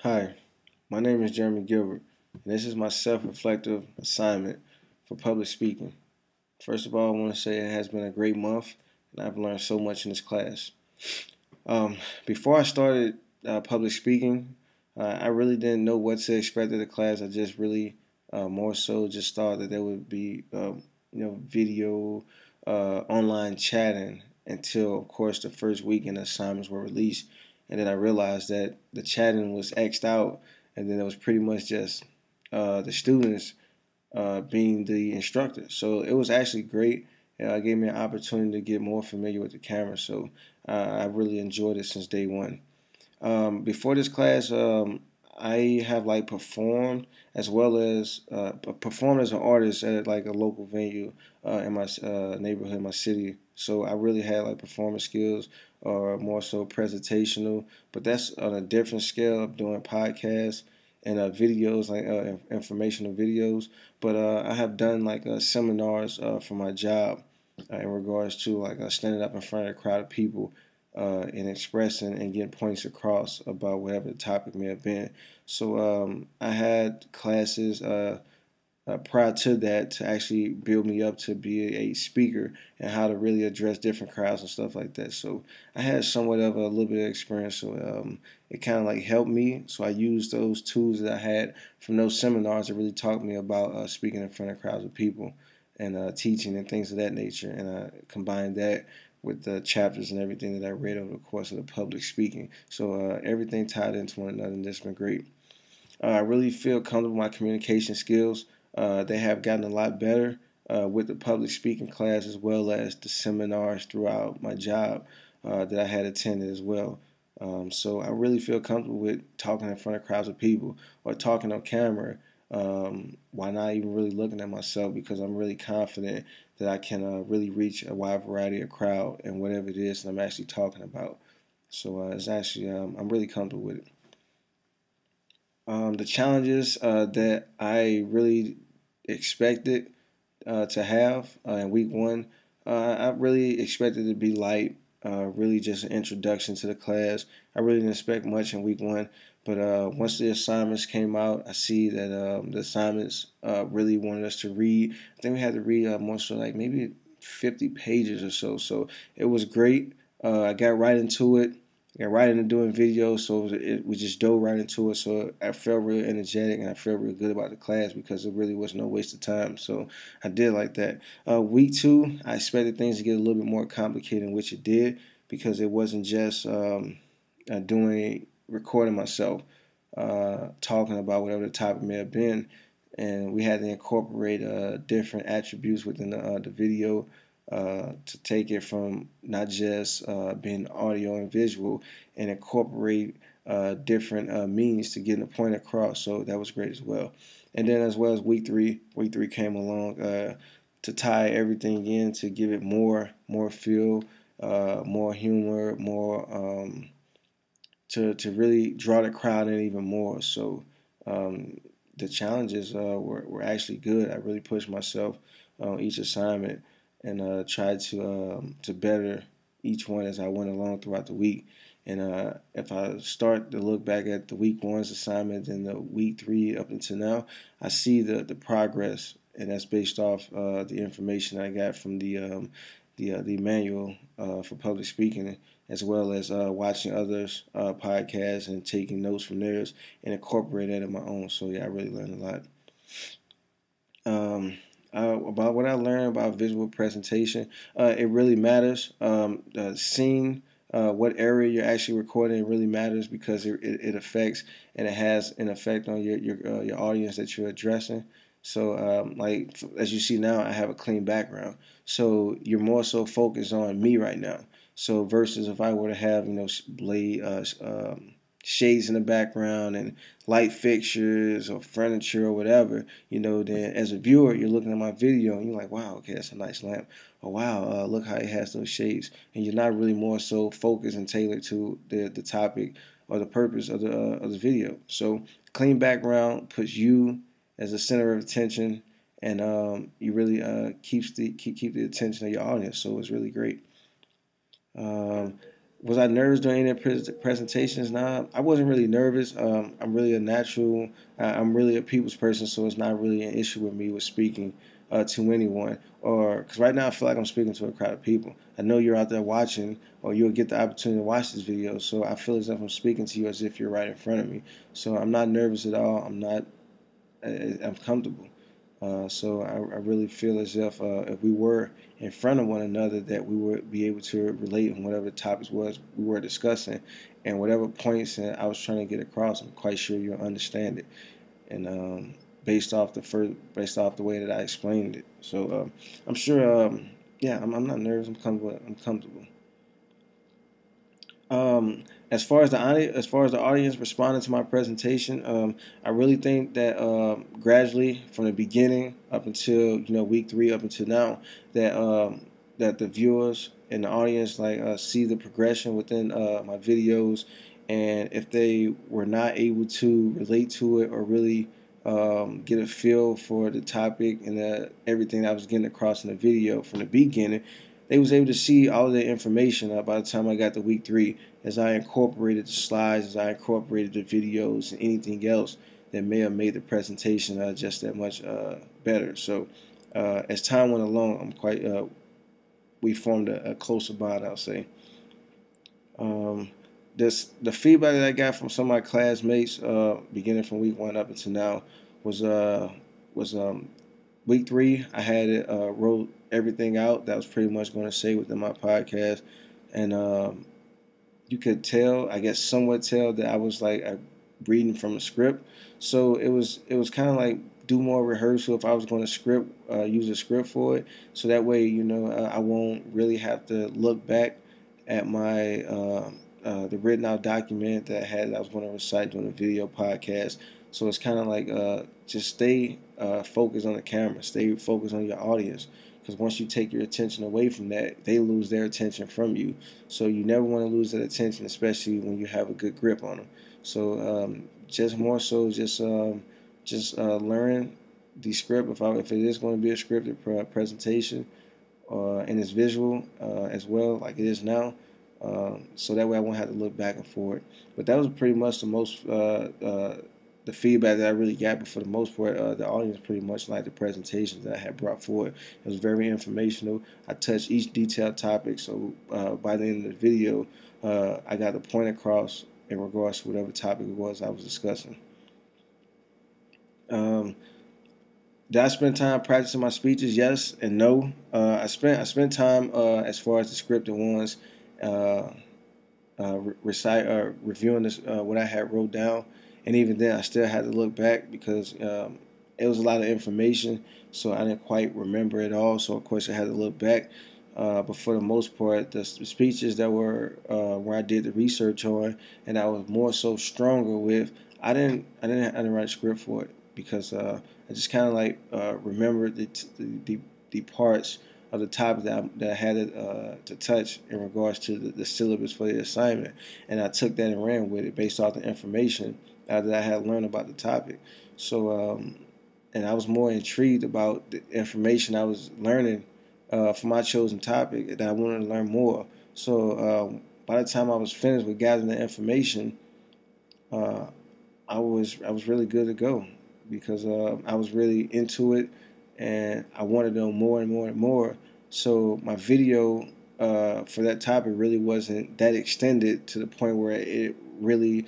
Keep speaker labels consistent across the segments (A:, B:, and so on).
A: Hi, my name is Jeremy Gilbert, and this is my self-reflective assignment for public speaking. First of all, I want to say it has been a great month, and I've learned so much in this class. Before I started public speaking, I really didn't know what to expect of the class. I just really more so just thought that there would be video online chatting until of course the first weekend assignments were released, and then I realized that the chatting was xed out, and then it was pretty much just the students being the instructor. So it was actually great. It gave me an opportunity to get more familiar with the camera. So I really enjoyed it since day one. Before this class, I have like performed as well as performed as an artist at like a local venue in my neighborhood, my city. So I really had like performance skills or more so presentational, but that's on a different scale of doing podcasts and videos, like informational videos. But I have done like seminars for my job in regards to like standing up in front of a crowd of people and expressing and getting points across about whatever the topic may have been. So I had classes prior to that to actually build me up to be a speaker and how to really address different crowds and stuff like that. So I had somewhat of a little bit of experience. So it kind of like helped me. So I used those tools that I had from those seminars that really taught me about speaking in front of crowds of people and teaching and things of that nature. And I combined that with the chapters and everything that I read over the course of the public speaking. So everything tied into one another, and that's been great. I really feel comfortable with my communication skills. They have gotten a lot better with the public speaking class as well as the seminars throughout my job that I had attended as well. So I really feel comfortable with talking in front of crowds of people or talking on camera. Why not even really looking at myself, because I'm really confident that I can really reach a wide variety of crowd and whatever it is that I'm actually talking about. So it's actually I'm really comfortable with it. The challenges that I really expected to have in week one, I really expected it to be light, really just an introduction to the class. I really didn't expect much in week one, but once the assignments came out, I see that the assignments really wanted us to read. I think we had to read more so like maybe 50 pages or so. So it was great. I got right into it. Got right into doing videos, so we just dove right into it. So I felt real energetic and I felt real good about the class because it really was no waste of time. So I did like that. Week two, I expected things to get a little bit more complicated, which it did, because it wasn't just doing recording myself talking about whatever the topic may have been, and we had to incorporate different attributes within the video to take it from not just being audio and visual, and incorporate different means to getting the point across. So that was great as well. And then as well as week three came along to tie everything in to give it more feel, more humor, more to really draw the crowd in even more. So um, the challenges were actually good. I really pushed myself on each assignment and tried to better each one as I went along throughout the week. And if I start to look back at the week one's assignment and the week three up until now, I see the progress, and that's based off the information I got from the manual for public speaking, as well as watching others' podcasts and taking notes from theirs and incorporating that in my own. So yeah, I really learned a lot. About what I learned about visual presentation, it really matters. Seeing what area you're actually recording, it really matters because it affects, and it has an effect on your audience that you're addressing. So, like as you see now, I have a clean background, so you're more so focused on me right now. So versus if I were to have blade shades in the background and light fixtures or furniture or whatever, then as a viewer, you're looking at my video and you're like, wow, okay, that's a nice lamp. Or wow, look how it has those shades. And you're not really more so focused and tailored to the topic or the purpose of the video. So clean background puts you as the center of attention, and you really keep the attention of your audience. So it's really great. Um, Was I nervous during any presentations? Nah, I wasn't really nervous. I'm really a natural. I'm really a people's person, so it's not really an issue with me with speaking to anyone. Or because right now I feel like I'm speaking to a crowd of people. I know you're out there watching, or you'll get the opportunity to watch this video. So I feel as if I'm speaking to you as if you're right in front of me. So I'm not nervous at all. I'm not. I'm comfortable. So I really feel as if we were in front of one another, that we would be able to relate on whatever topics was we were discussing, and whatever points that I was trying to get across. I'm quite sure you'll understand it, and based off the way that I explained it. So I'm sure. Yeah, I'm not nervous. I'm comfortable. I'm comfortable. As far as the audience responding to my presentation, I really think that gradually from the beginning up until week 3 up until now, that that the viewers and the audience see the progression within my videos, and if they were not able to relate to it or really get a feel for the topic and everything that I was getting across in the video from the beginning, they was able to see all of the information by the time I got to week 3, as I incorporated the slides, as I incorporated the videos, and anything else that may have made the presentation just that much better. So as time went along, we formed a closer bond, I'll say. Um, the feedback that I got from some of my classmates, beginning from week 1 up until now, was was week 3. I had it wrote everything out that I was pretty much going to say within my podcast, and you could tell, I guess, somewhat tell that I was reading from a script. So it was kind of like do more rehearsal if I was going to use a script for it. So that way, I won't really have to look back at my the written out document that I was going to recite during the video podcast. So it's kind of like just stay focused on the camera, stay focused on your audience. Because once you take your attention away from that, they lose their attention from you. So you never want to lose that attention, especially when you have a good grip on them. So just more so, just learn the script. If it is going to be a scripted presentation, and it's visual as well, like it is now. So that way I won't have to look back and forth. But that was pretty much the feedback that I really got. But for the most part, the audience pretty much liked the presentations that I had brought forward. It was very informational. I touched each detailed topic. So by the end of the video, I got the point across in regards to whatever topic it was I was discussing. Um, did I spend time practicing my speeches? Yes and no. I spent time as far as the scripted ones, uh, reviewing this what I had wrote down, and even then I still had to look back because it was a lot of information, so I didn't quite remember it all. So of course I had to look back. But for the most part, the speeches that were where I did the research on, and I was more so stronger with, I didn't write a script for it because I just kind of remembered the parts of the topic that I had to touch in regards to the syllabus for the assignment, and I took that and ran with it based off the information that I had learned about the topic. So, and I was more intrigued about the information I was learning for my chosen topic, that I wanted to learn more. So, by the time I was finished with gathering the information, uh, I was really good to go because I was really into it, and I wanted to know more and more and more. So my video for that topic really wasn't that extended to the point where it really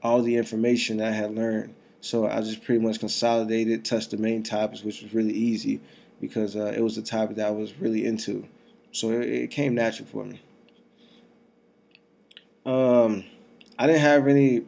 A: all the information I had learned. So I just pretty much consolidated, touched the main topics, which was really easy because it was the topic that I was really into. So it came natural for me. Um, I didn't have any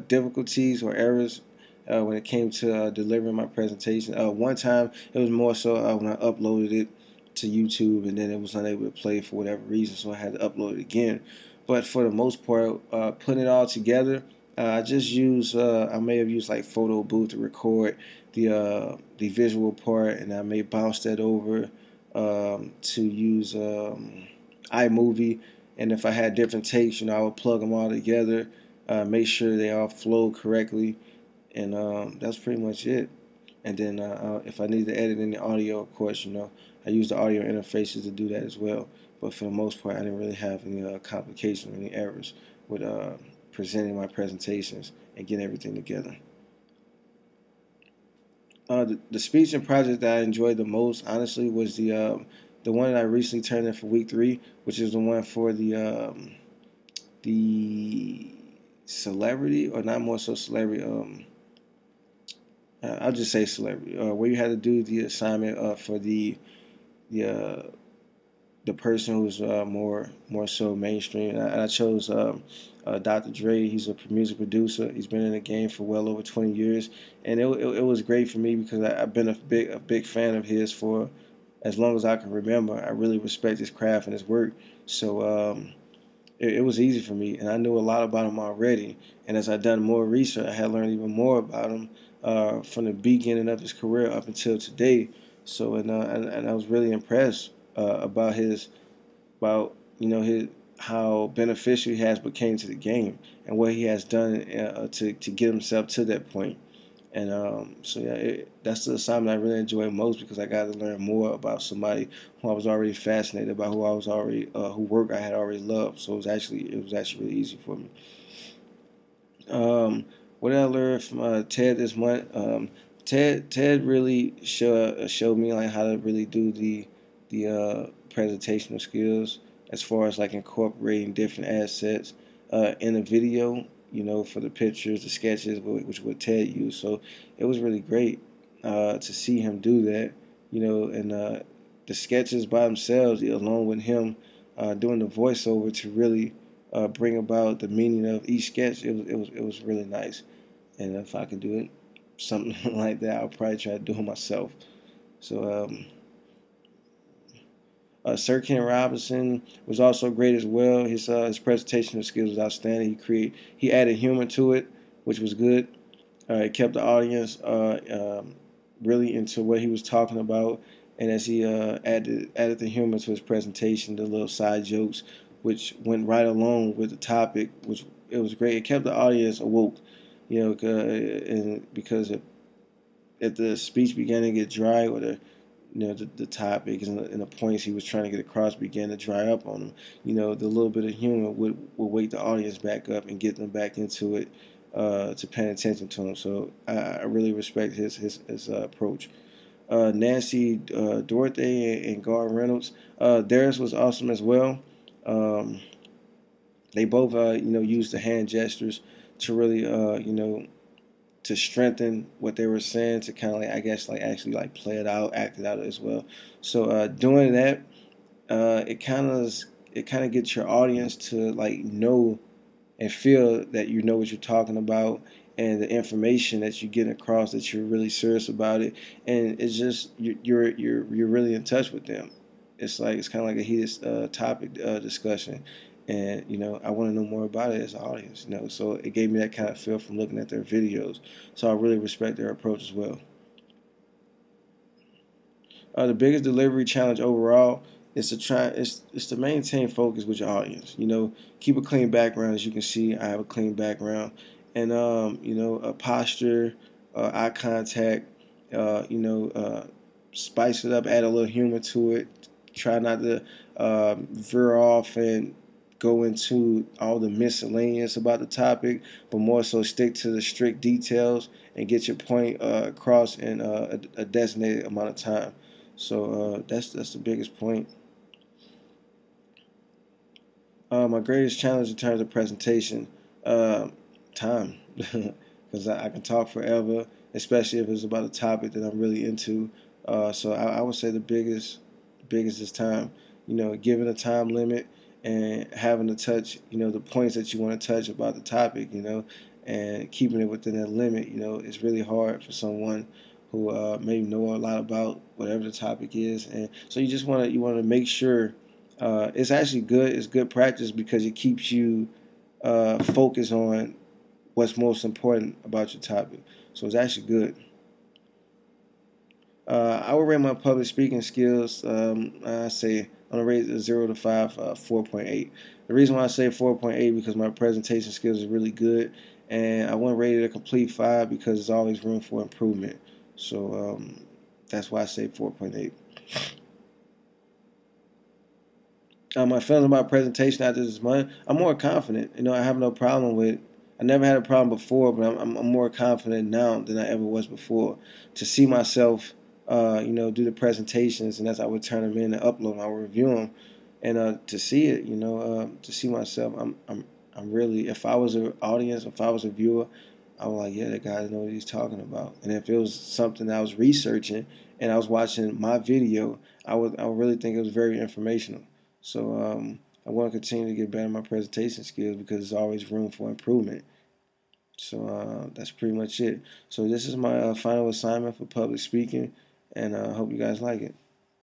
A: difficulties or errors when it came to delivering my presentation. One time it was more so when I uploaded it to YouTube and then it was unable to play for whatever reason, so I had to upload it again. But for the most part, putting it all together, I just use I may have used like Photo Booth to record the visual part, and I may bounce that over to use iMovie. And if I had different takes, I would plug them all together, make sure they all flow correctly, and that's pretty much it. And then if I need to edit in the audio, of course, I use the audio interfaces to do that as well. but for the most part, I didn't really have any complications or any errors with presenting my presentations and getting everything together. The speech and project that I enjoyed the most, honestly, was the one that I recently turned in for week 3, which is the one for the celebrity, or not more so celebrity. I'll just say celebrity. Where you had to do the assignment for the uh, the person who's more so mainstream. And I chose Dr. Dre. He's a music producer. He's been in the game for well over 20 years, and it was great for me because I've been a big fan of his for as long as I can remember. I really respect his craft and his work. So it was easy for me, and I knew a lot about him already. And as I done more research, I had learned even more about him from the beginning of his career up until today. So and I was really impressed about his how beneficial he has became to the game and what he has done to get himself to that point. And so yeah, that's the assignment I really enjoyed most because I got to learn more about somebody who I was already fascinated about, who I was already who work I had already loved. So it was actually really easy for me. Um, what did I learn from Ted this month? Ted really showed me like how to really do the presentational skills as far as like incorporating different assets in a video. For the pictures, the sketches, which what Ted used. So it was really great to see him do that. And the sketches by themselves, along with him doing the voiceover to really bring about the meaning of each sketch. It was really nice, and if I could do it, something like that, I'll probably try to do it myself. So Sir Ken Robinson was also great as well. His presentation skills was outstanding. He added humor to it, which was good. It kept the audience really into what he was talking about, and as he added the humor to his presentation, the little side jokes, which went right along with the topic, which it was great. It kept the audience awoke, and because if the speech began to get dry, or the topic and the points he was trying to get across began to dry up on him, the little bit of humor would wake the audience back up and get them back into it, to paying attention to him. So I really respect his approach. Nancy Dorothy and Gar Reynolds, theirs was awesome as well. Um, they both used the hand gestures to really to strengthen what they were saying, to kind of like, I guess, like actually like play it out, act it out as well. So doing that, it kind of gets your audience to like know and feel that you know what you're talking about, and the information that you're getting across, that you're really serious about it, and it's just you're really in touch with them. It's kind of like a heated topic discussion, and I want to know more about it as an audience. So it gave me that kind of feel from looking at their videos. So I really respect their approach as well. The biggest delivery challenge overall is to maintain focus with your audience. Keep a clean background. As you can see, I have a clean background, and a posture, eye contact. Uh, you know, uh, Spice it up, add a little humor to it. Try not to veer off and go into all the miscellaneous about the topic, but more so stick to the strict details and get your point across in a designated amount of time. So that's the biggest point. My greatest challenge in terms of presentation, uh, time, because I can talk forever, especially if it's about a topic that I'm really into. So I would say the biggest is time. Giving a time limit and having to touch, the points that you want to touch about the topic, and keeping it within that limit. It's really hard for someone who may know a lot about whatever the topic is, and so you want to make sure it's actually good. It's good practice because it keeps you focused on what's most important about your topic. So it's actually good. I would rate my public speaking skills. I say on a rate of 0 to 5, 4.8. The reason why I say 4.8 because my presentation skills is really good, and I wouldn't rate it a complete 5 because there's always room for improvement. So that's why I say 4.8. My feelings about presentation after this month, I'm more confident. I have no problem with. I never had a problem before, but I'm more confident now than I ever was before. To see myself, do the presentations, and as I would turn them in and upload them, I would review them, and to see it, to see myself, I'm really. If I was an audience, if I was a viewer, I was like, yeah, that guy knows what he's talking about. And if it was something that I was researching and I was watching my video, I would really think it was very informational. So I want to continue to get better at my presentation skills because there's always room for improvement. So that's pretty much it. So this is my final assignment for public speaking, and I hope you guys like it.